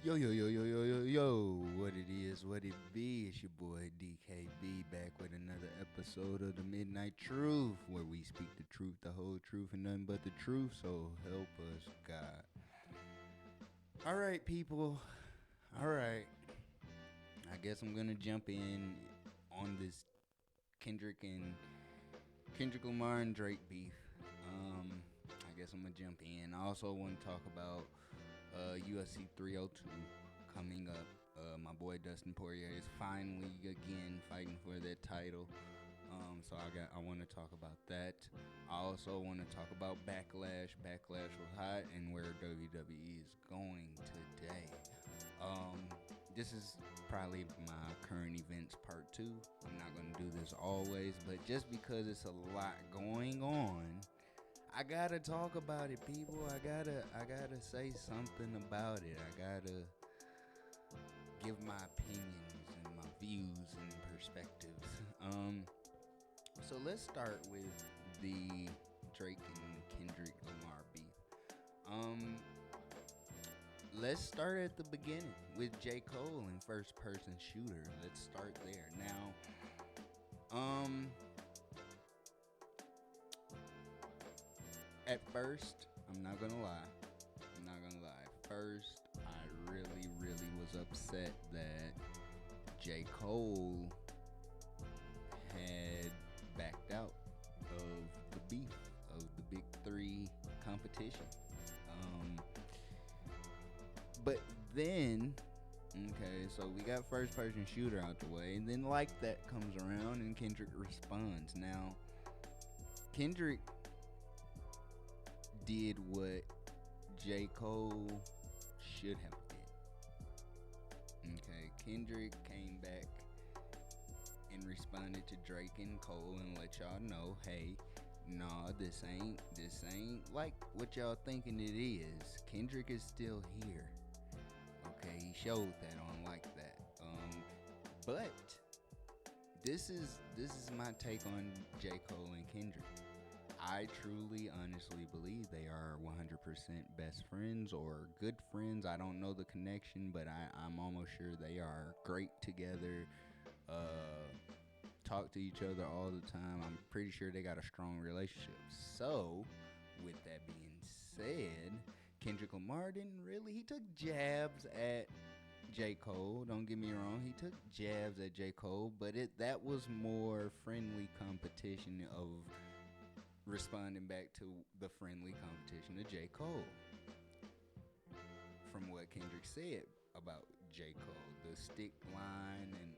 Yo, yo, yo, yo, yo, yo, yo, what it is, what it be, it's your boy DKB back with another episode of the Midnight Truth, where we speak the truth, the whole truth, and nothing but the truth, so help us God. Alright, people, alright, I guess I'm gonna jump in on this Kendrick and Kendrick Lamar and Drake beef. I guess I'm gonna jump in. I also want to talk about UFC 302 coming up. My boy Dustin Poirier is finally again fighting for that title. So I want to talk about that. I also want to talk about Backlash. Backlash was hot and where WWE is going today. Um, this is probably my current events part two. I'm not gonna do this always, but just because it's a lot going on, I gotta talk about it, people. I gotta say something about it. I gotta give my opinions and my views and perspectives. So let's start with the Drake and Kendrick Lamar beef. Um, let's start at the beginning with J. Cole and first person shooter. Let's start there. Now, at first, I'm not gonna lie. I'm not gonna lie. First, I really was upset that J. Cole had backed out of the beef of the Big Three competition. Um, but then, okay, so we got first person shooter out the way, and then like that comes around and Kendrick responds. Now, Kendrick did what J. Cole should have did. Okay, Kendrick came back and responded to Drake and Cole and let y'all know, hey, nah, this ain't like what y'all thinking it is. Kendrick is still here. Okay, he showed that on like that. But this is my take on J. Cole and Kendrick. I truly, honestly believe they are 100% best friends or good friends. I don't know the connection, but I'm almost sure they are great together. Talk to each other all the time. I'm pretty sure they got a strong relationship. So, with that being said, Kendrick Lamar didn't really. He took jabs at J. Cole. Don't get me wrong. He took jabs at J. Cole, but that was more friendly competition of responding back to the friendly competition of J. Cole. From what Kendrick said about J. Cole, the stick line and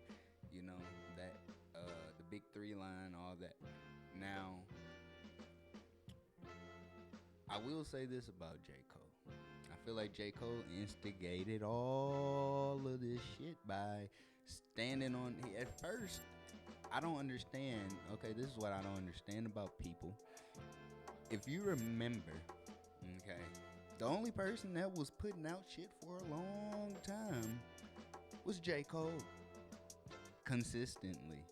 that the big three line, all that. Now, I will say this about J. Cole. I feel like J. Cole instigated all of this shit by standing on. At first, I don't understand. Okay, this is what I don't understand about people. If you remember, okay, the only person that was putting out shit for a long time was J. Cole. Consistently.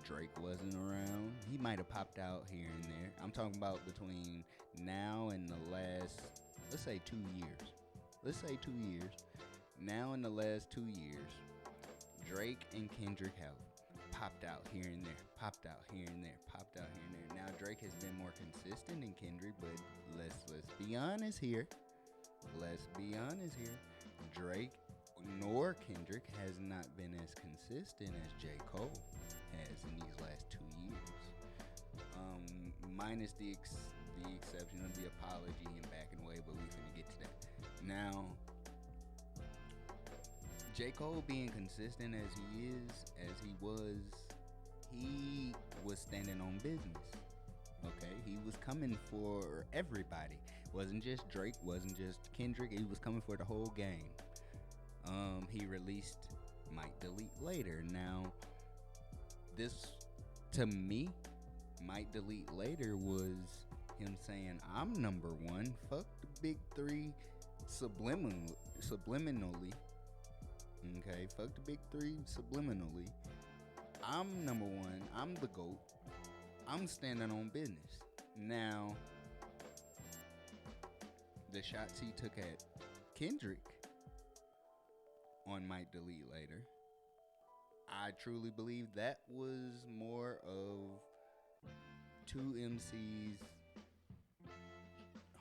Drake wasn't around. He might have popped out here and there. I'm talking about between now and the last, let's say 2 years. Let's say 2 years. Now in the last 2 years, Drake and Kendrick have popped out here and there, popped out here and there, popped out here and there. Now Drake has been more consistent than Kendrick, but let's be honest here. Let's be honest here. Drake nor Kendrick has not been as consistent as J. Cole has in these last 2 years. Minus the exception of the apology and backing away, but we finna get to that. Now, J. Cole being consistent as he was standing on business. Okay, he was coming for everybody. Wasn't just Drake, wasn't just Kendrick. He was coming for the whole game. He released Might Delete Later. Now, this to me, Might Delete Later was him saying, I'm number one. Fuck the big three subliminally. Okay, fuck the big three subliminally. I'm number one. I'm the GOAT. I'm standing on business. Now, the shots he took at Kendrick on Might Delete Later. I truly believe that was more of two MCs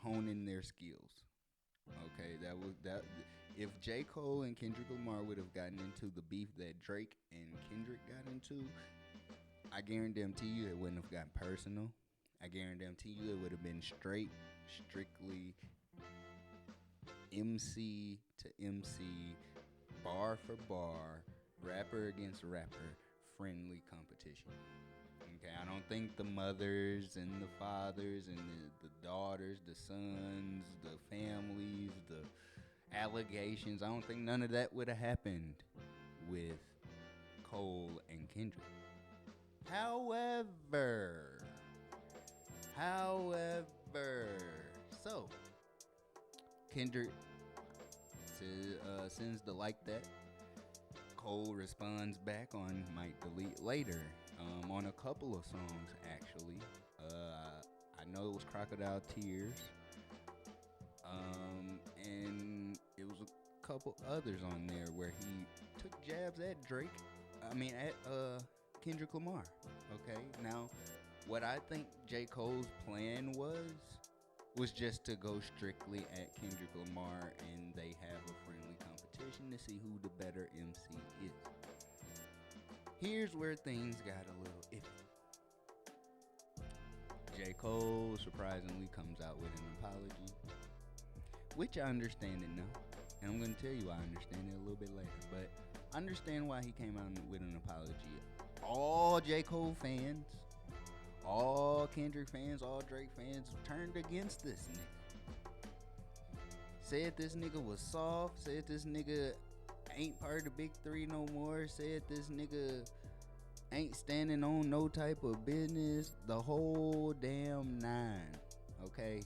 honing their skills. Okay, that was that. If J. Cole and Kendrick Lamar would have gotten into the beef that Drake and Kendrick got into, I guarantee you it wouldn't have gotten personal. I guarantee you it would have been strictly MC to MC, bar for bar, rapper against rapper, friendly competition. Okay, I don't think the mothers and the fathers and the daughters, the sons, the families, the allegations, I don't think none of that would have happened with Cole and Kendrick. However, so Kendrick sends the like that. Cole responds back on Might Delete Later, on a couple of songs actually. I know it was Crocodile Tears, and it was a couple others on there where he took jabs at Drake. At Kendrick Lamar. Okay, now what I think J. Cole's plan was just to go strictly at Kendrick Lamar, and they have a friendly competition to see who the better MC is. Here's where things got a little iffy. J. Cole surprisingly comes out with an apology, which I understand it now, and I'm going to tell you I understand it a little bit later, but I understand why he came out with an apology. All J. Cole fans, all Kendrick fans, all Drake fans turned against this nigga. Said this nigga was soft, said this nigga ain't part of the big three no more, said this nigga ain't standing on no type of business, the whole damn nine, okay?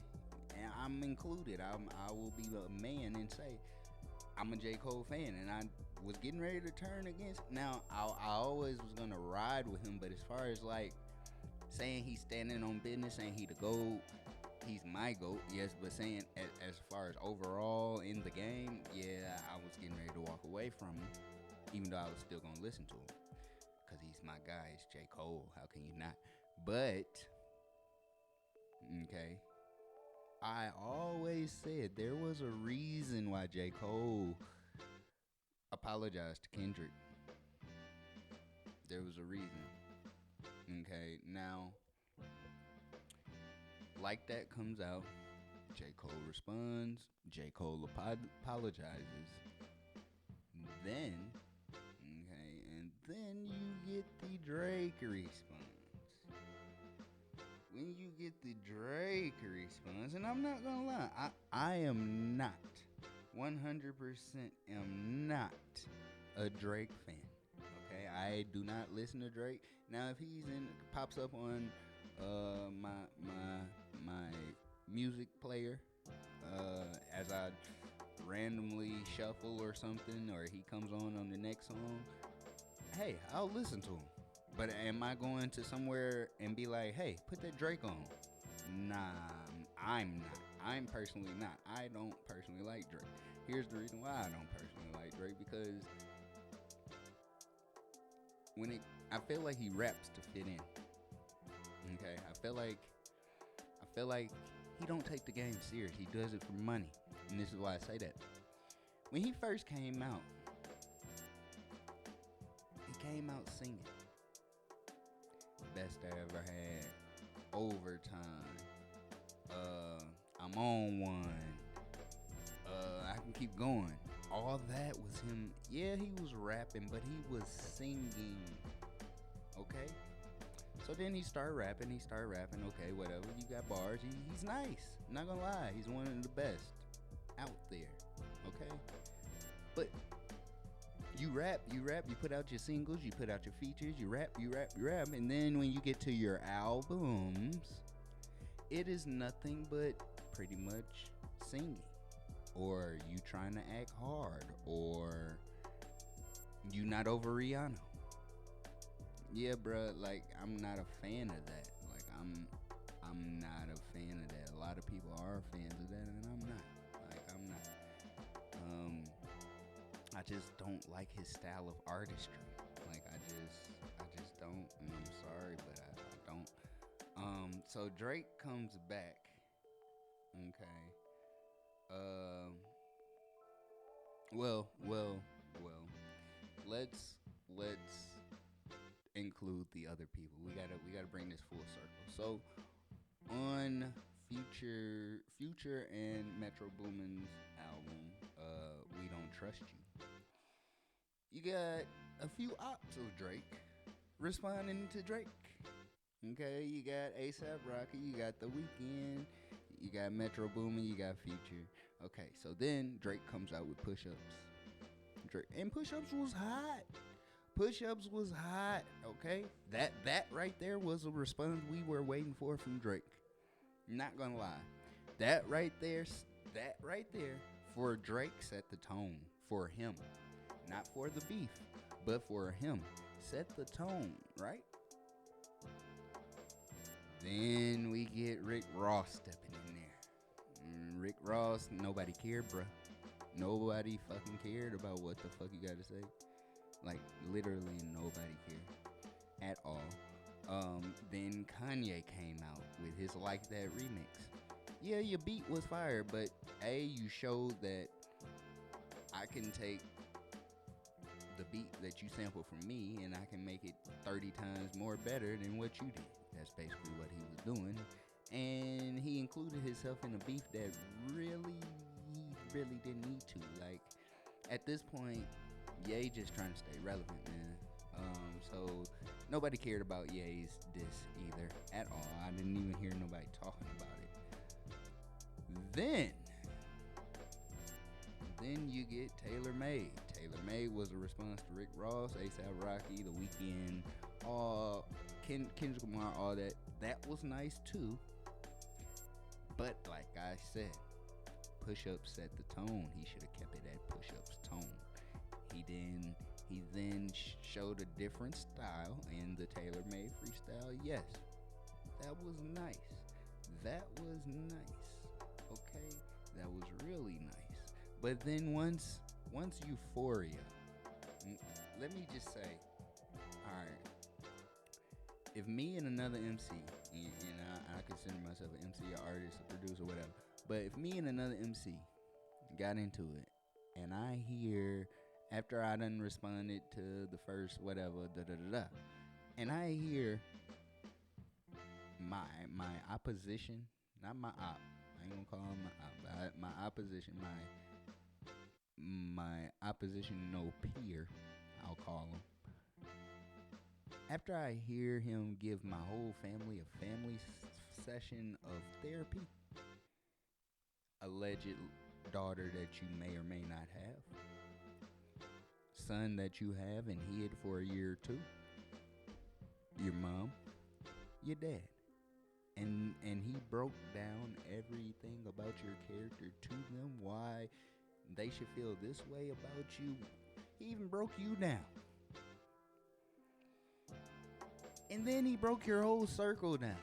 And I'm included. I will be a man and say, I'm a J. Cole fan, and I was getting ready to turn against. Now, I always was going to ride with him, but as far as like saying he's standing on business, saying he the GOAT, he's my GOAT, yes, but saying as far as overall in the game, yeah, I was getting ready to walk away from him, even though I was still going to listen to him, because he's my guy, it's J. Cole, how can you not? But, okay, I always said there was a reason why J. Cole apologized to Kendrick. There was a reason. Okay, now, like that comes out, J. Cole responds, J. Cole apologizes, then, okay, and then you get the Drake response. When you get the Drake response, and I'm not gonna lie, I am not, 100% am not a Drake fan. Okay, I do not listen to Drake. Now, if he's pops up on my music player, as I randomly shuffle or something, or he comes on the next song, hey, I'll listen to him. But am I going to somewhere and be like, hey, put that Drake on? Nah, I'm not. I'm personally not. I don't personally like Drake. Here's the reason why I don't personally like Drake, because I feel like he raps to fit in. Okay, I feel like he don't take the game serious. He does it for money, and this is why I say that. When he first came out, he came out singing Best I Ever Had, Overtime, I'm on one, I can keep going. All that was him. Yeah, he was rapping, but he was singing. Okay? So then he started rapping. Okay, whatever. You got bars. He's nice. I'm not gonna lie. He's one of the best out there. Okay? But you rap, you put out your singles, you put out your features, you rap, and then when you get to your albums, it is nothing but pretty much singing, or you trying to act hard, or you not over Rihanna. Yeah, bruh, like, I'm not a fan of that. Like, I'm not a fan of that. A lot of people are fans of that, and I'm not. Like, I'm not. I just don't like his style of artistry. Like I just don't, and I'm sorry, but I don't. So Drake comes back. Okay. Um. Well. Let's include the other people. We gotta bring this full circle. So on Future and Metro Boomin's album, We Don't Trust You. You got a few ops of Drake responding to Drake. Okay, you got ASAP Rocky, you got The Weeknd, you got Metro Boomin, you got Future. Okay, so then Drake comes out with Push Ups. And Push Ups was hot. Push Ups was hot. Okay, that right there was a response we were waiting for from Drake. Not gonna lie, that right there for Drake set the tone for him, not for the beef, but for him set the tone, right? Then we get Rick Ross stepping in there. Rick Ross, nobody cared, bruh. Nobody fucking cared about what the fuck you gotta say. Like, literally nobody cared at all. Then Kanye came out with his Like That remix. Yeah, your beat was fire, but you showed that I can take the beat that you sampled from me and I can make it 30 times more better than what you did. That's basically what he was doing. And he included himself in a beef that he really didn't need to. Like, at this point, Ye just trying to stay relevant, man. So nobody cared about Ye's diss either at all. I didn't even hear nobody talking about it. Then you get Taylor Made. Taylor Made was a response to Rick Ross, ASAP Rocky, The Weeknd, Kendrick Lamar, all that. That was nice too. But like I said, Push Up set the tone. He should have kept it at Push Up's tone. He then showed a different style in the Taylor Made freestyle. Yes, that was nice. Okay, that was really nice. But then once Euphoria, let me just say, all right, if me and another MC, and I consider myself an MC, an artist, a producer, whatever, but if me and another MC got into it, and I hear, after I done responded to the first whatever, and I hear my opposition, not my op, I ain't gonna call him my op, my opposition, my opposition, no peer, I'll call him. After I hear him give my whole family a family session of therapy, alleged daughter that you may or may not have, son that you have and hid for a year or two, your mom, your dad, and he broke down everything about your character to them, why they should feel this way about you. He even broke you down. And then he broke your whole circle down.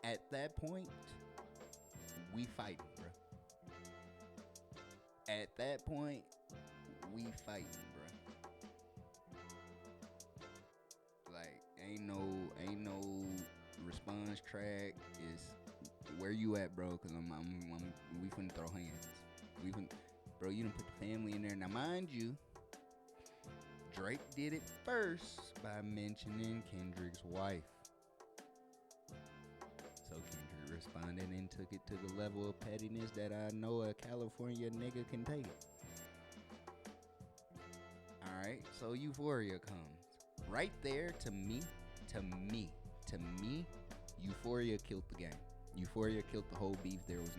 At that point, we fighting, bro. At that point, we fighting, bro. Like, ain't no response track. Is where you at, bro? Cause we finna throw hands. Bro, you done put the family in there. Now, mind you, Drake did it first by mentioning Kendrick's wife. So Kendrick responded and took it to the level of pettiness that I know a California nigga can take it. Alright, so Euphoria comes. Right there, to me, Euphoria killed the game. Euphoria killed the whole beef. There was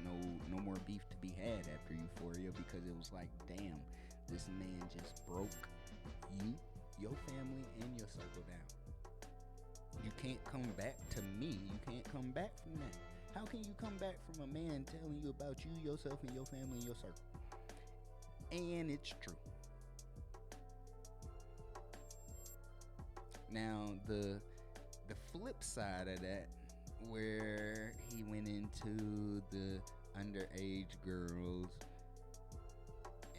no more beef to be had after Euphoria, because it was like, damn, this man just broke you, your family, and your circle down. You can't come back, to me, you can't come back from that. How can you come back from a man telling you about you, yourself, and your family, and your circle? And it's true. Now, the flip side of that, where he went into the underage girls,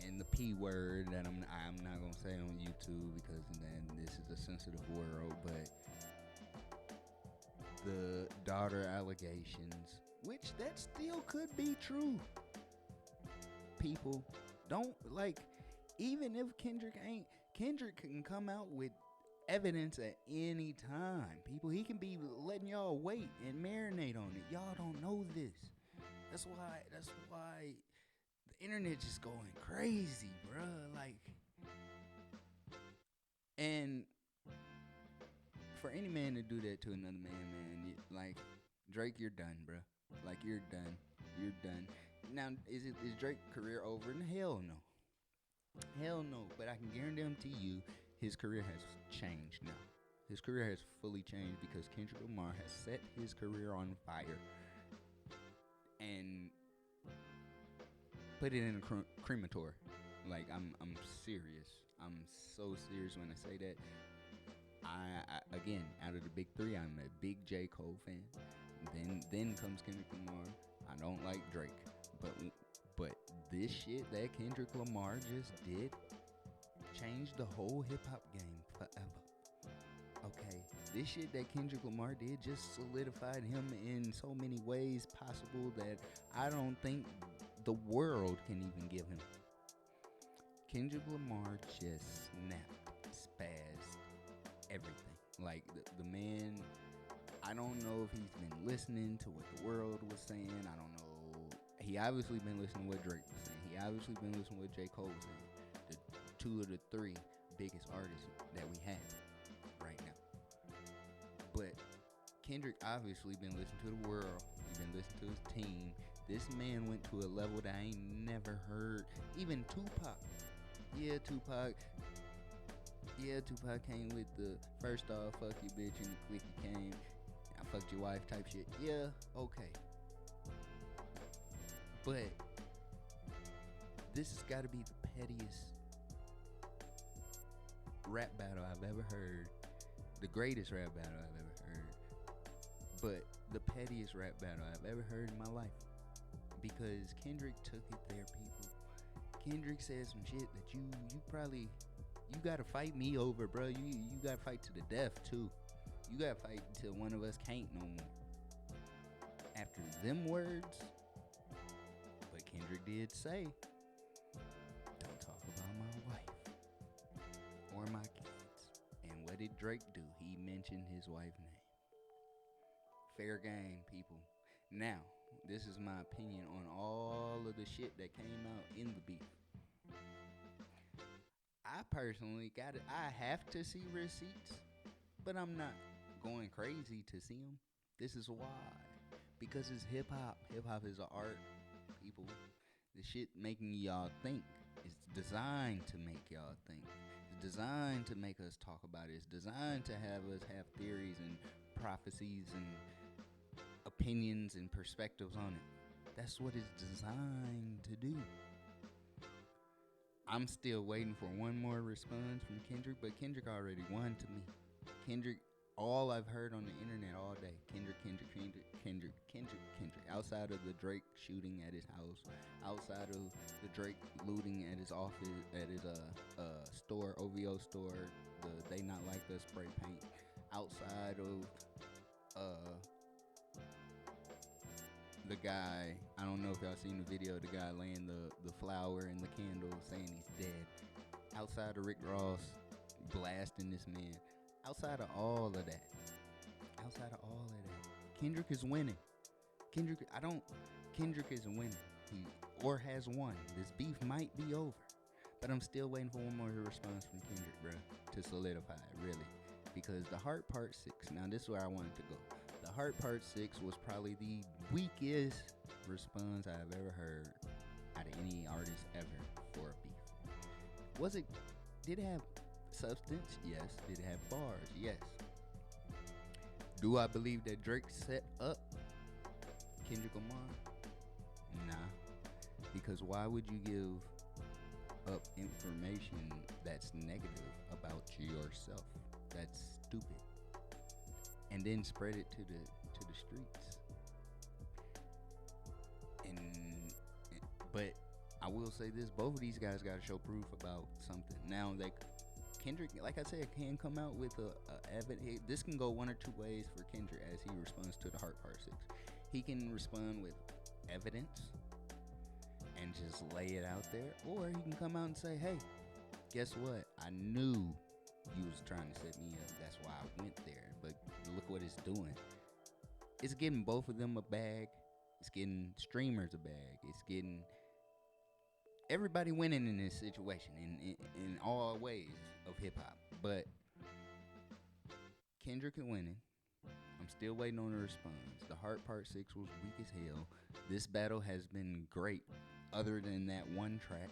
and the P word that I'm not gonna say on YouTube because then this is a sensitive world, but the daughter allegations, which that still could be true. People don't like, even if Kendrick can come out with evidence at any time. People, he can be letting y'all wait and marinate on it. Y'all don't know this. That's why the internet just going crazy, bruh. Like, and for any man to do that to another man, like, Drake, you're done, bruh. Like, you're done. You're done. Now, is Drake's career over? Hell no. Hell no. But I can guarantee you, his career has changed now. His career has fully changed because Kendrick Lamar has set his career on fire and put it in a crematorium. Like, I'm serious. I'm so serious when I say that. I again, out of the big three, I'm a big J. Cole fan. Then comes Kendrick Lamar. I don't like Drake, but this shit that Kendrick Lamar just did changed the whole hip hop game forever. Okay, this shit that Kendrick Lamar did just solidified him in so many ways possible that I don't think the world can even give him. Kendrick Lamar just snapped, spazzed, everything. Like, the man, I don't know if he's been listening to what the world was saying. I don't know. He obviously been listening to what Drake was saying. He obviously been listening to what J. Cole was saying. The two of the three biggest artists that we have right now. But Kendrick obviously been listening to the world. He's been listening to his team. This man went to a level that I ain't never heard. Even Tupac. Yeah, Tupac came with the first off, fuck you bitch, and the clicky came. I fucked your wife type shit. Yeah, okay. But this has got to be the pettiest rap battle I've ever heard. The greatest rap battle I've ever heard. But the pettiest rap battle I've ever heard in my life. Because Kendrick took it there, people. Kendrick said some shit that you gotta fight me over, bro. You gotta fight to the death too. You gotta fight until one of us can't no more. After them words, but Kendrick did say, don't talk about my wife or my kids. And what did Drake do? He mentioned his wife's name. Fair game, people. Now, this is my opinion on all of the shit that came out in the beef. I personally I have to see receipts, but I'm not going crazy to see them. This is why. Because it's hip hop. Hip hop is an art, people. The shit making y'all think. It's designed to make y'all think. It's designed to make us talk about it. It's designed to have us have theories and prophecies and opinions and perspectives on it. That's what it's designed to do. I'm still waiting for one more response from Kendrick, but Kendrick already won to me. Kendrick, all I've heard on the internet all day, Kendrick. Outside of the Drake shooting at his house, outside of the Drake looting at his office, at his store, OVO store, the They Not Like Us spray paint, outside of the guy, I don't know if y'all seen the video of the guy laying the flower and the candle saying he's dead. Outside of Rick Ross blasting this man. Outside of all of that. Kendrick is winning. Kendrick is winning. He has won. This beef might be over. But I'm still waiting for one more response from Kendrick, bruh, to solidify it, really. Because the Heart Part 6, now this is where I wanted to go. The Heart Part 6 was probably the weakest response I've ever heard out of any artist ever for a beef. Did it have substance? Yes. Did it have bars? Yes. Do I believe that Drake set up Kendrick Lamar? Nah. Because why would you give up information that's negative about yourself? That's stupid. And then spread it to the streets. But I will say this: both of these guys got to show proof about something. Now, Kendrick, like I said, can come out with a evidence. This can go one or two ways for Kendrick as he responds to the Heart Part 6. He can respond with evidence and just lay it out there, or he can come out and say, "Hey, guess what? I knew you was trying to set me up. That's why I went there. But look what it's doing. It's getting both of them a bag. It's getting streamers a bag. It's getting everybody winning in this situation in all ways of hip hop. But Kendrick is winning. I'm still waiting on a response. The Heart Part 6 was weak as hell. This battle has been great, other than that one track.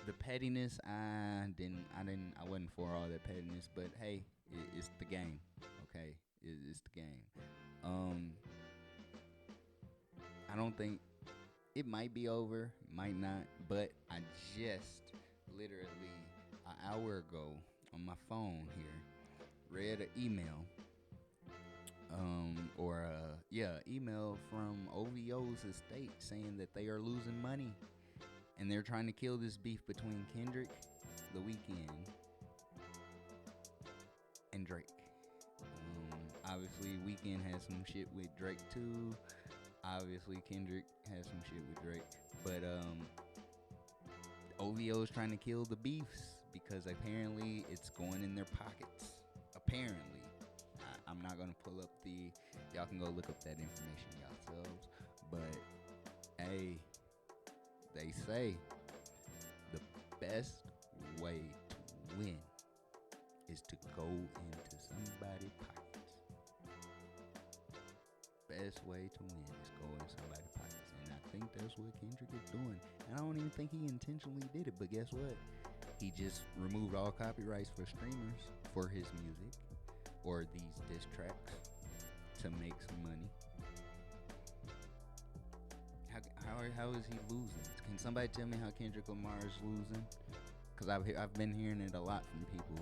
The pettiness, I wasn't for all that pettiness, but hey, it's the game. Okay, it's the game. I don't think it might be over, might not, but I just literally an hour ago on my phone here read an email, email from OVO's estate saying that they are losing money and they're trying to kill this beef between Kendrick, The Weeknd, and Drake. Obviously, Weeknd has some shit with Drake too. Obviously, Kendrick has some shit with Drake. But OVO is trying to kill the beefs because apparently it's going in their pockets. Apparently. I'm not going to pull up y'all can go look up that information yourselves. But, hey, they say the best way to win is to go into somebody's pockets. Best way to win is go in somebody's pockets. And I think that's what Kendrick is doing. And I don't even think he intentionally did it. But guess what? He just removed all copyrights for streamers for his music or these diss tracks to make some money. How is he losing? Can somebody tell me how Kendrick Lamar is losing? Because I've been hearing it a lot from people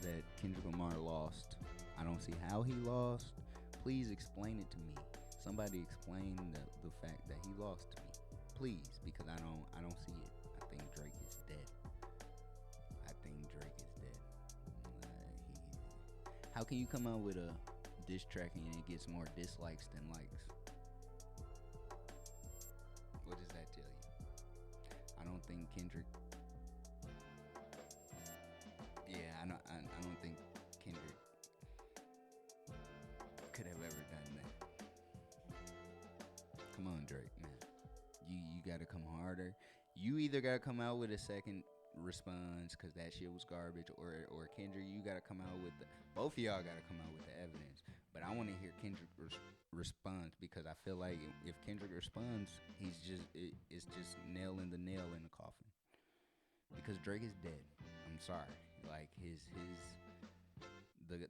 that Kendrick Lamar lost. I don't see how he lost. Please explain it to me. Somebody explain the fact that he lost to me, please, because I don't see it. I think Drake is dead. How can you come out with a diss track and it gets more dislikes than likes? What does that tell you? I don't think Kendrick. Yeah, I don't think Kendrick could have ever done that. Come on, Drake, man. You gotta come harder. You either gotta come out with a second response because that shit was garbage, or Kendrick, you gotta come out with both of y'all gotta come out with the evidence. But I want to hear Kendrick response, because I feel like if Kendrick responds, it's just nailing the nail in the coffin. Because Drake is dead. I'm sorry. Like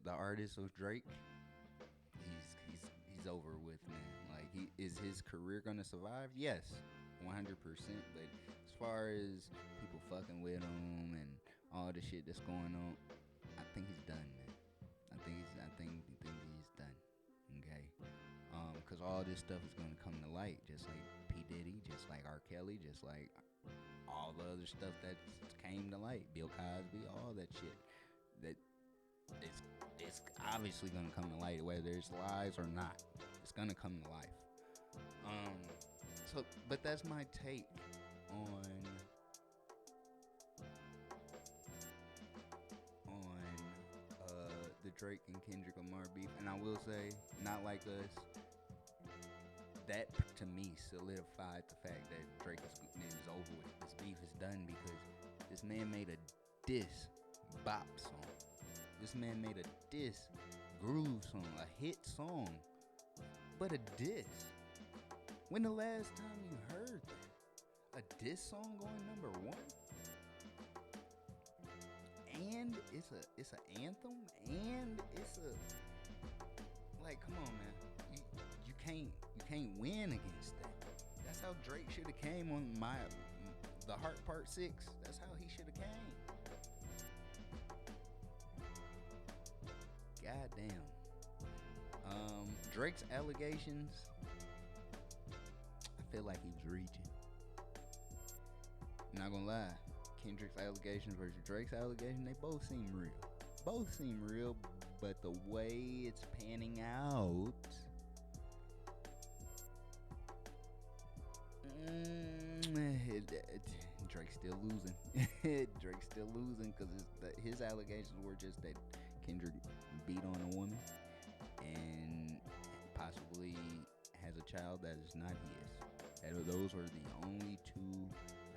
the artist of Drake, he's over with, man. Like is his career gonna survive? Yes, 100%. But as far as people fucking with him and all the shit that's going on, I think he's done, man. I think he's done. Okay, because all this stuff is gonna come to light, just like P Diddy, just like R. Kelly, just like all the other stuff that came to light, Bill Cosby, all that shit. That it's obviously gonna come to light, whether it's lies or not. It's gonna come to life. But that's my take on the Drake and Kendrick Lamar beef. And I will say, Not Like Us, that to me solidified the fact that Drake is over with. This beef is done because this man made a diss bop song. This man made a diss groove song, a hit song, but a diss. When the last time you heard that? A diss song going number one? And it's an anthem, and it's a, like, come on, man. You can't win against that. That's how Drake should have came on the Heart Part 6. That's how he should have came. God damn. Drake's allegations, I feel like he was reaching. I'm not gonna lie. Kendrick's allegations versus Drake's allegation, they both seem real. Both seem real, but the way it's panning out, Drake's still losing. Drake's still losing because his allegations were just that Kendrick beat on a woman and possibly has a child that is not his. And those were the only two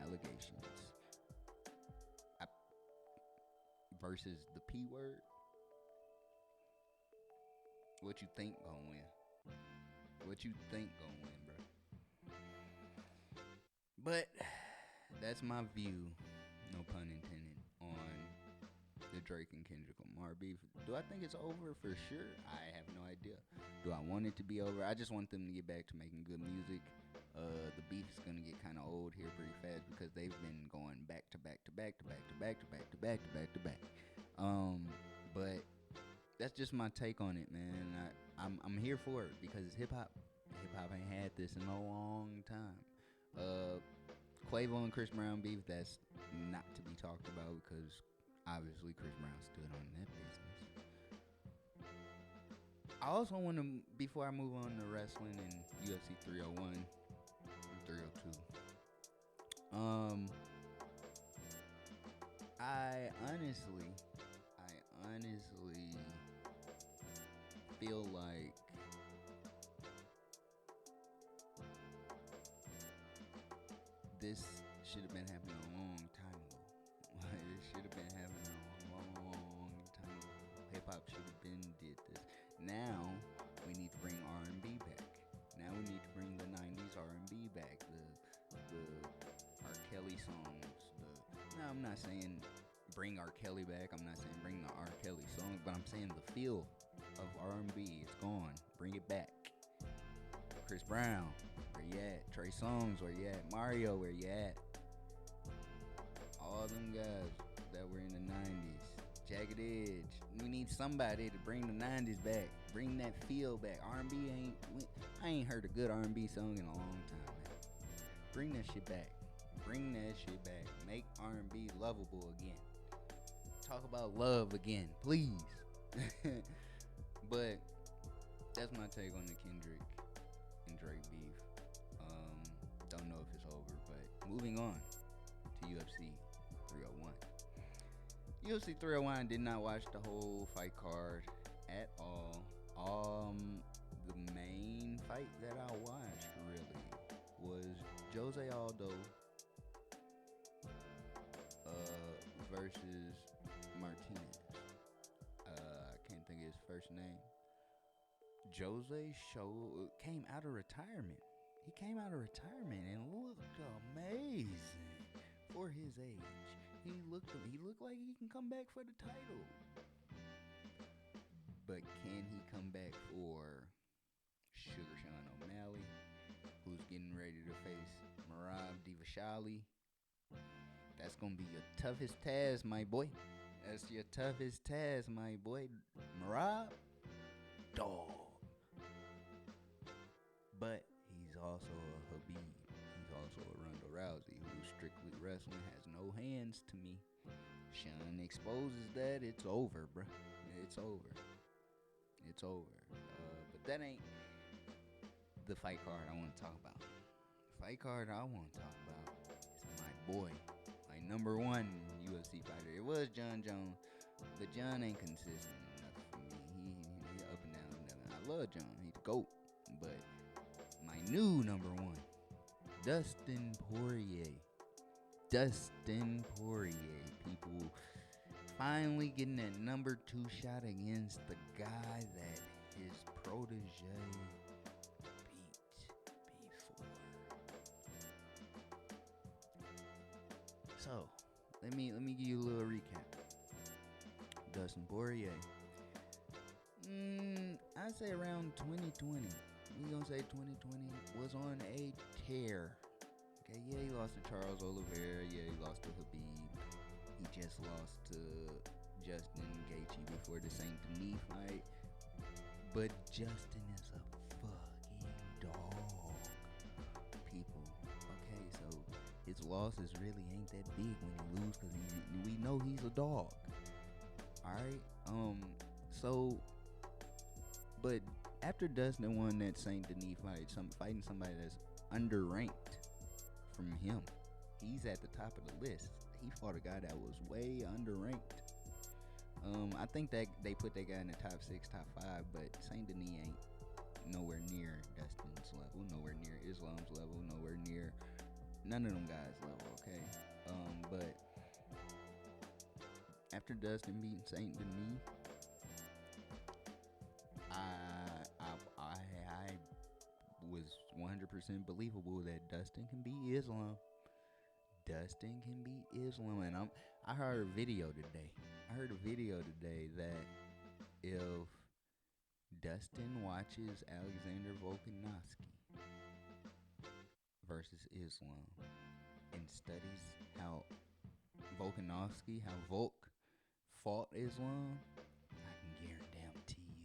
allegations. Versus the P word. What you think gonna win? What you think gonna win, bro? But that's my view, no pun intended, on the Drake and Kendrick Lamar beef. Do I think it's over? For sure. I have no idea. Do I want it to be over? I just want them to get back to making good music. The beef is gonna get kind of old here pretty fast because they've been going back to back to back to back to back to back to back to back to back. But that's just my take on it, man. I'm here for it because hip hop ain't had this in a long time. Quavo and Chris Brown beef, that's not to be talked about because obviously Chris Brown stood on that business. I also want to, before I move on to wrestling and UFC 301 and 302, I honestly feel like this should have been happening a long time ago. It should have been happening a long time ago. Hip hop should have been did this. Now we need to bring R&B back. Now we need to bring the 90s R&B back. The R. Kelly songs. Now I'm not saying bring R. Kelly back. I'm not saying bring the R. Kelly songs, but I'm saying the feel of R&B. It's gone. Bring it back. Chris Brown, where you at? Trey Songz, where you at? Mario, where you at? All them guys that were in the 90s. Jagged Edge. We need somebody to bring the 90s back. Bring that feel back. R&B I ain't heard a good R&B song in a long time, man. Bring that shit back. Bring that shit back. Make R&B lovable again. Talk about love again, please. But that's my take on the Kendrick and Drake beef. Don't know if it's over, but moving on to UFC 301. UFC 301, I did not watch the whole fight card at all. The main fight that I watched really was Jose Aldo versus Martinez. I can't think of his first name. Jose came out of retirement. He came out of retirement and looked amazing for his age. He looked like he can come back for the title. But can he come back for Sugar Sean O'Malley, who's getting ready to face Merab Dvalishvili? That's going to be your toughest task, my boy. That's your toughest task, my boy. Merab, dog. But he's also a Habib. He's also a Ronda Rousey, who's strictly wrestling, has no hands to me. Sean exposes that. It's over, bruh. It's over. It's over. But that ain't the fight card I want to talk about. The fight card I want to talk about is my boy, my number one UFC fighter. It was John Jones, but John ain't consistent enough for me. He up and down. I love John. He's the GOAT. But my new number one, Dustin Poirier. Dustin Poirier, people. Finally getting that number 2 shot against the guy that his protege beat before. So, let me give you a little recap. Dustin Poirier. I'd say around 2020. We gonna say 2020 was on a tear. Okay, yeah, he lost to Charles Oliveira. Yeah, he lost to Habib. He just lost to Justin Gaethje before the Saint Denis fight. But Justin is a fucking dog, people. Okay, so his losses really ain't that big when he lose, because we know he's a dog. All right. So, but after Dustin won that Saint Denis fight, fighting somebody that's underranked from him, he's at the top of the list. He fought a guy that was way underranked. I think that they put that guy in the top 6, top 5, but Saint Denis ain't nowhere near Dustin's level, nowhere near Islam's level, nowhere near none of them guys' level. Okay. But after Dustin beating Saint Denis, I was 100% believable that Dustin can beat Islam. Dustin can beat Islam, and I heard a video today. That if Dustin watches Alexander Volkanovski versus Islam and studies how Volk fought Islam, I can guarantee you,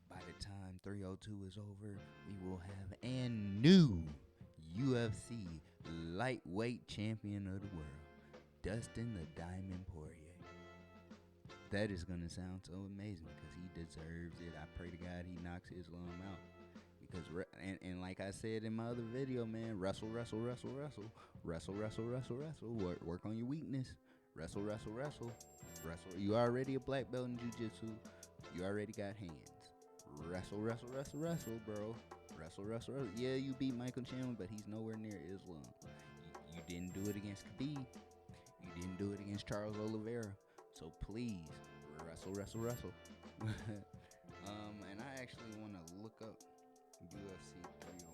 by the time 302 is over, we will have a new UFC lightweight champion of the world, Dustin the Diamond Poirier. That is going to sound so amazing because he deserves it. I pray to God he knocks Islam out. Because, and like I said in my other video, man, wrestle. Work on your weakness. Wrestle. You already a black belt in jiu-jitsu. You already got hands. Wrestle, bro. Wrestle. Yeah, you beat Michael Chandler, but he's nowhere near Islam. You didn't do it against Khabib. You didn't do it against Charles Oliveira. So please, wrestle. And I actually want to look up UFC 301.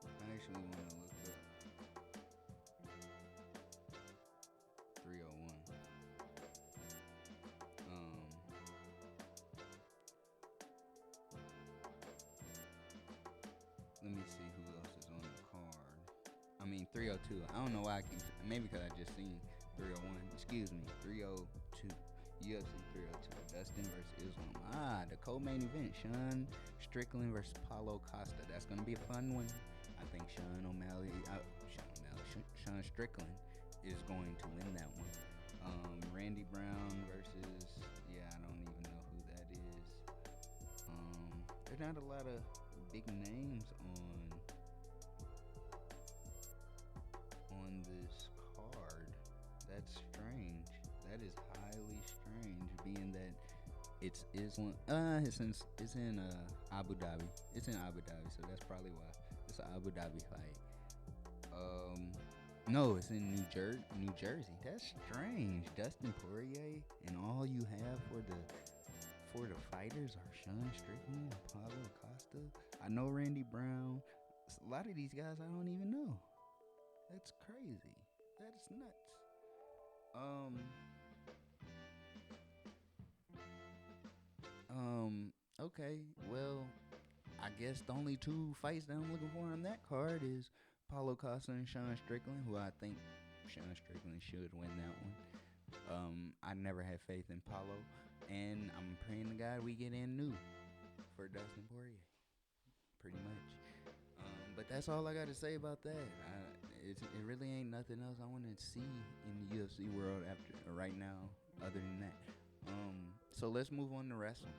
I actually want to look up 301. Let me see who else is on the card. I mean 302. I don't know why I keep, maybe because I just seen 301. Excuse me, 302. UFC 302. Dustin versus Islam. The co-main event. Sean Strickland versus Paulo Costa. That's gonna be a fun one. I think Sean Strickland is going to win that one. Randy Brown versus, I don't even know who that is. There's not a lot of big names on this card. That's strange. That is highly strange, being that it's Islam. It's in Abu Dhabi. It's in Abu Dhabi, so that's probably why. It's an Abu Dhabi fight. No, it's in New Jersey. That's strange. Dustin Poirier, and all you have for the fighters are Sean Strickland and Paulo Costa. I know Randy Brown. A lot of these guys I don't even know. That's crazy. That's nuts. Okay, well, I guess the only two fights that I'm looking for on that card is Paulo Costa and Sean Strickland, who I think Sean Strickland should win that one. I never had faith in Paulo, and I'm praying to God we get in new for Dustin Poirier, pretty much. But that's all I got to say about that. It really ain't nothing else I want to see in the UFC world right now other than that. So let's move on to wrestling.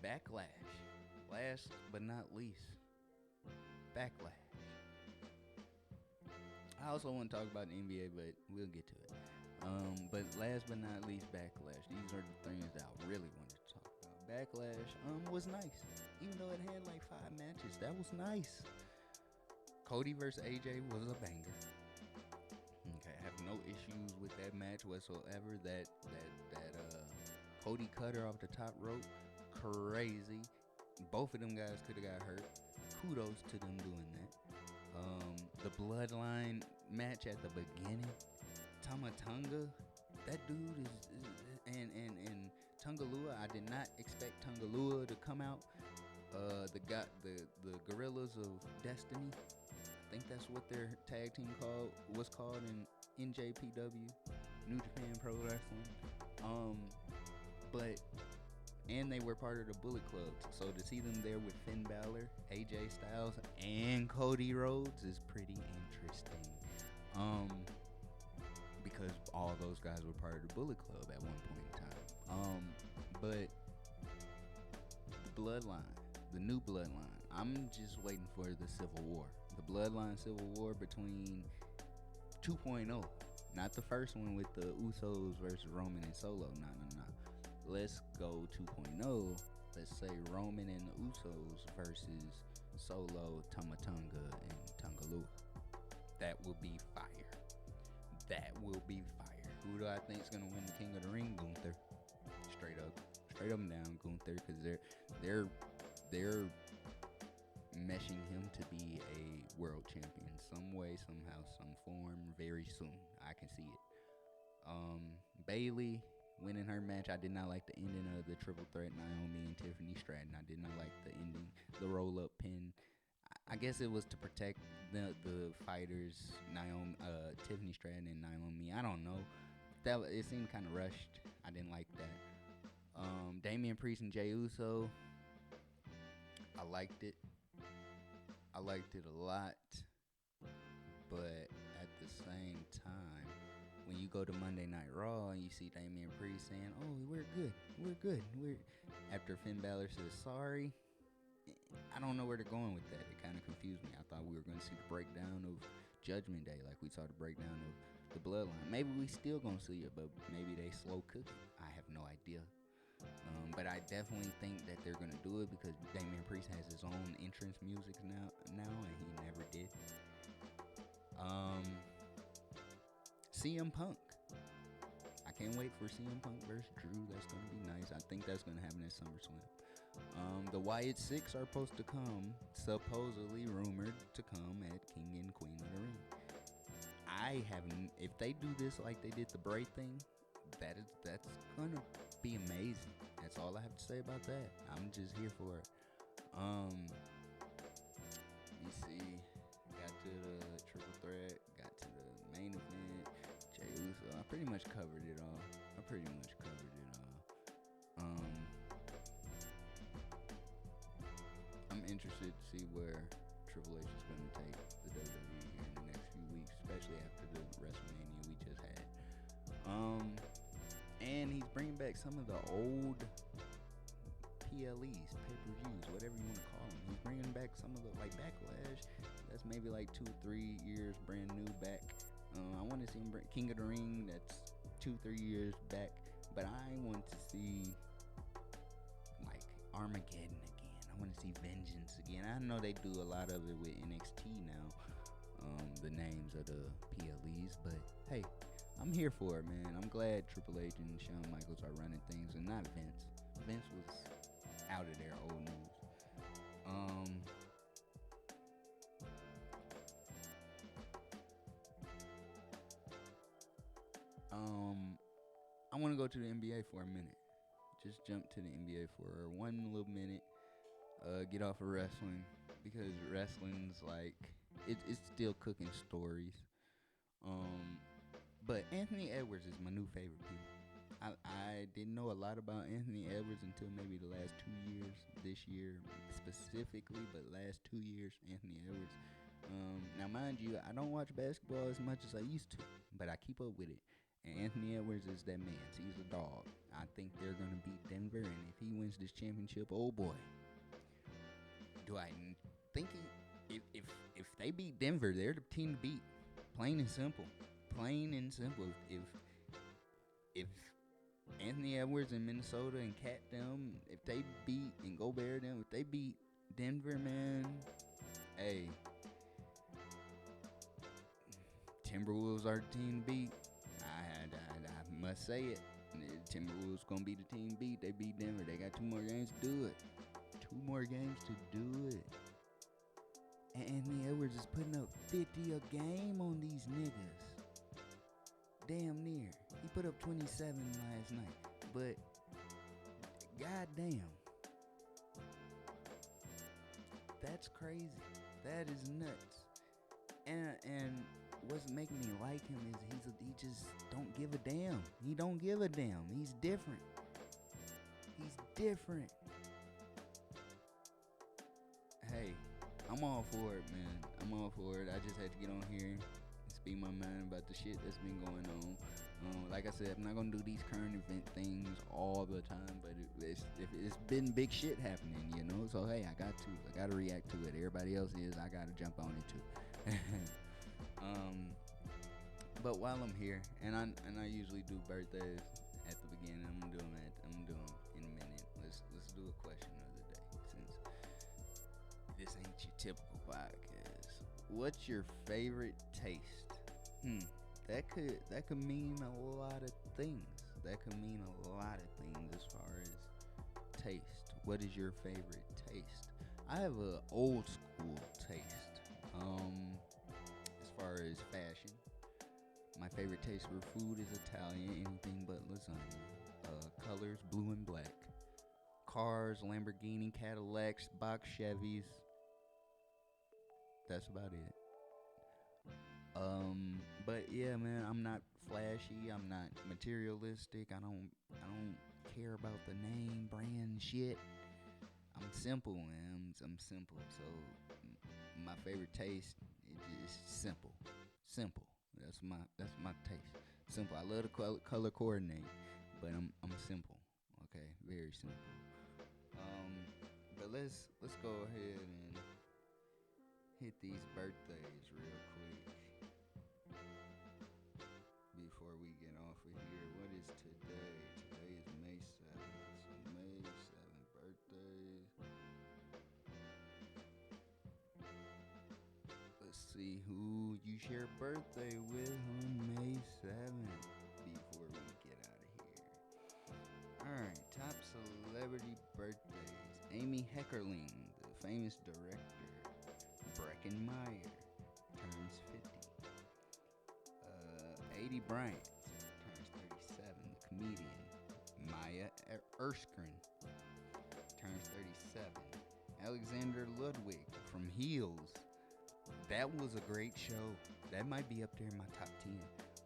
Backlash. Last but not least, Backlash. I also want to talk about the NBA, but we'll get to it. But last but not least, Backlash. These are the things that I really wanted to talk about. Backlash was nice. Even though it had like 5 matches, that was nice. Cody versus AJ was a banger. Okay, I have no issues with that match whatsoever. That Cody cutter off the top rope, crazy. Both of them guys could have got hurt. Kudos to them doing that. The Bloodline match at the beginning, Tama Tonga, that dude is and Tungalua. I did not expect Tungalua to come out. The Gorillas of Destiny. I think that's what their tag team was called in NJPW, New Japan Pro Wrestling. But And they were part of the Bullet Club. So to see them there with Finn Balor, AJ Styles, and Cody Rhodes is pretty interesting. Because all those guys were part of the Bullet Club at one point in time. But the Bloodline, the new Bloodline, I'm just waiting for the Civil War. The Bloodline Civil War between 2.0. Not the first one with the Usos versus Roman and Solo. No. Let's go 2.0. Let's say Roman and the Usos versus Solo, Tamatonga, and Tongalua. That will be fire. That will be fire. Who do I think is gonna win the King of the Ring? Gunther. Straight up and down, Gunther, because they're meshing him to be a world champion some way, somehow, some form, very soon. I can see it. Bayley winning her match. I did not like the ending of the triple threat, Naomi and Tiffany Stratton. I did not like the ending, the roll up pin. I guess it was to protect the fighters, Tiffany Stratton and Naomi. I don't know. It seemed kind of rushed. I didn't like that. Damian Priest and Jey Uso. I liked it. I liked it a lot. But at the same time, when you go to Monday Night Raw and you see Damian Priest saying, "Oh, we're good," after Finn Balor says sorry, I don't know where they're going with that. It kind of confused me. I thought we were going to see the breakdown of Judgment Day, like we saw the breakdown of the Bloodline. Maybe we still going to see it, but maybe they slow cook it. I have no idea. But I definitely think that they're going to do it because Damian Priest has his own entrance music now, and he never did. CM Punk. I can't wait for CM Punk versus Drew. That's going to be nice. I think that's going to happen at SummerSlam. The Wyatt Six are supposed to come, supposedly rumored to come at King and Queen of the Ring. I haven't. If they do this like they did the Bray thing, that's gonna be amazing. That's all I have to say about that. I'm just here for it. Let me see. Got to the triple threat. Got to the main event. Jey Uso. I pretty much covered it all. I'm interested to see where Triple H is going to take the WWE here in the next few weeks, especially after the WrestleMania we just had. And he's bringing back some of the old PLEs, pay-per-views, whatever you want to call them. He's bringing back some of the, like, Backlash. That's maybe like 2-3 years brand new back. I want to see him bring King of the Ring. That's 2-3 years back. But I want to see, like, Armageddon again. I want to see Vengeance again. I know they do a lot of it with NXT now, the names of the PLEs. But, hey, I'm here for it, man. I'm glad Triple H and Shawn Michaels are running things and not Vince. Vince was out of there, old news. I want to go to the NBA for a minute. Just jump to the NBA for one little minute. Get off of wrestling because wrestling's like it's still cooking stories. But Anthony Edwards is my new favorite people. I didn't know a lot about Anthony Edwards until maybe the last 2 years. This year specifically, but last 2 years, Anthony Edwards. Now, mind you, I don't watch basketball as much as I used to, but I keep up with it. And Anthony Edwards is that man. He's a dog. I think they're going to beat Denver, and if he wins this championship, oh boy. Do I think if they beat Denver, they're the team to beat. Plain and simple. If Anthony Edwards in Minnesota and Cat them, if they beat and Gobert them, if they beat Denver, man, hey, Timberwolves are the team to beat. I must say it. Timberwolves gonna be the team to beat. They beat Denver. They got 2 more games to do it. And Anthony Edwards is putting up 50 a game on these niggas. Damn near. He put up 27 last night. But, goddamn. That's crazy. That is nuts. And what's making me like him is he just don't give a damn. He don't give a damn. He's different. He's different. Hey, I'm all for it, man. I'm all for it. I just had to get on here and speak my mind about the shit that's been going on. Like I said, I'm not gonna do these current event things all the time, but it's been big shit happening, you know. So hey, I gotta react to it. Everybody else is, I gotta jump on it too. But while I'm here, and I usually do birthdays at the beginning. I'm doing in a minute. Let's do a question of the day, since this ain't your typical podcast. What's your favorite taste? That could mean a lot of things. That could mean a lot of things as far as taste. What is your favorite taste? I have a old school taste. As far as fashion, my favorite taste for food is Italian, anything but lasagna. Colors, blue and black. Cars, Lamborghini, Cadillacs, box Chevys. That's about it. But yeah, man, I'm not flashy. I'm not materialistic. I don't care about the name, brand, shit. I'm simple, man. I'm simple. So my favorite taste is simple. Simple. That's my taste. Simple. I love to color coordinate, but I'm simple. Okay, very simple. But let's go ahead and hit these birthdays real quick before we get off of here. What is today? Today is May 7th. So May 7th birthdays. Let's see who you share birthday with on May 7th before we get out of here. Alright, top celebrity birthdays. Amy Heckerling, the famous director. Brecken Meyer turns 50. 80 Bryant turns 37. The comedian Maya Erskine turns 37. Alexander Ludwig from Heels. That was a great show. That might be up there in my top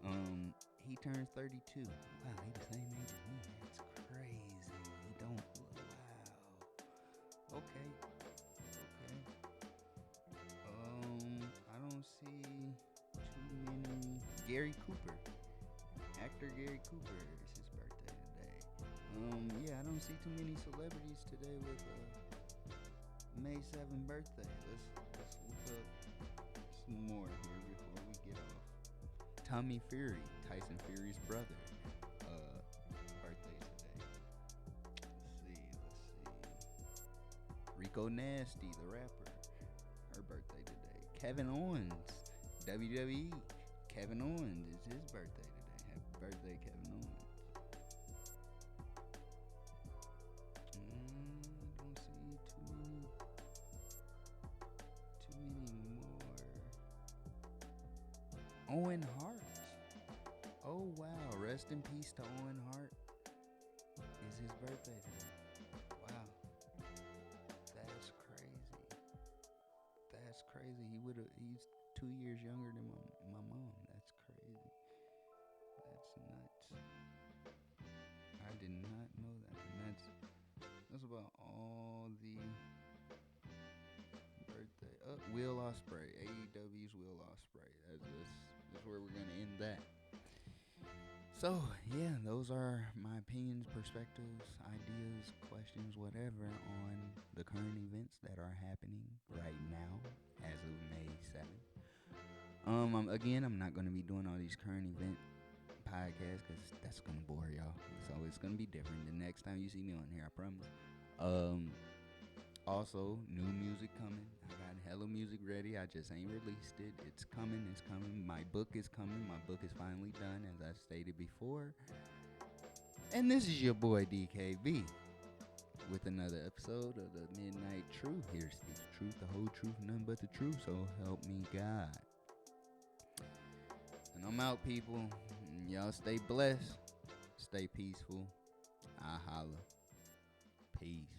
10. He turns 32. Wow, he the same age as me. That's crazy. He don't. Wow. Okay. I don't see too many. Gary Cooper. Actor Gary Cooper is his birthday today. Yeah, I don't see too many celebrities today with May 7th birthday. Let's look up some more here before we get off. Tommy Fury, Tyson Fury's brother, birthday today. Let's see. Rico Nasty, the rapper, her birthday today. Kevin Owens, WWE. Kevin Owens is his birthday today. Happy birthday, Kevin Owens. Don't see too many more. Owen Hart. Oh wow, rest in peace to Owen Hart. Is his birthday today. Wow. That's crazy. That's crazy. He's 2 years younger than my mom. That's crazy. That's nuts. I did not know that. And that's about all the birthday. Will Ospreay. AEW's Will Ospreay. That's where we're gonna end that. So yeah, those are my opinions, perspectives, ideas, questions, whatever on the current events that are happening right now as of May 7th. Again, I'm not going to be doing all these current event podcasts because that's going to bore y'all. So it's going to be different the next time you see me on here, I promise. Also, new music coming. I got hella music ready. I just ain't released it. It's coming. My book is coming. My book is finally done, as I stated before. And this is your boy DKB with another episode of the Midnight Truth. Here speaks the truth, the whole truth, none but the truth. So help me God. And I'm out, people. Y'all stay blessed. Stay peaceful. I holla. Peace.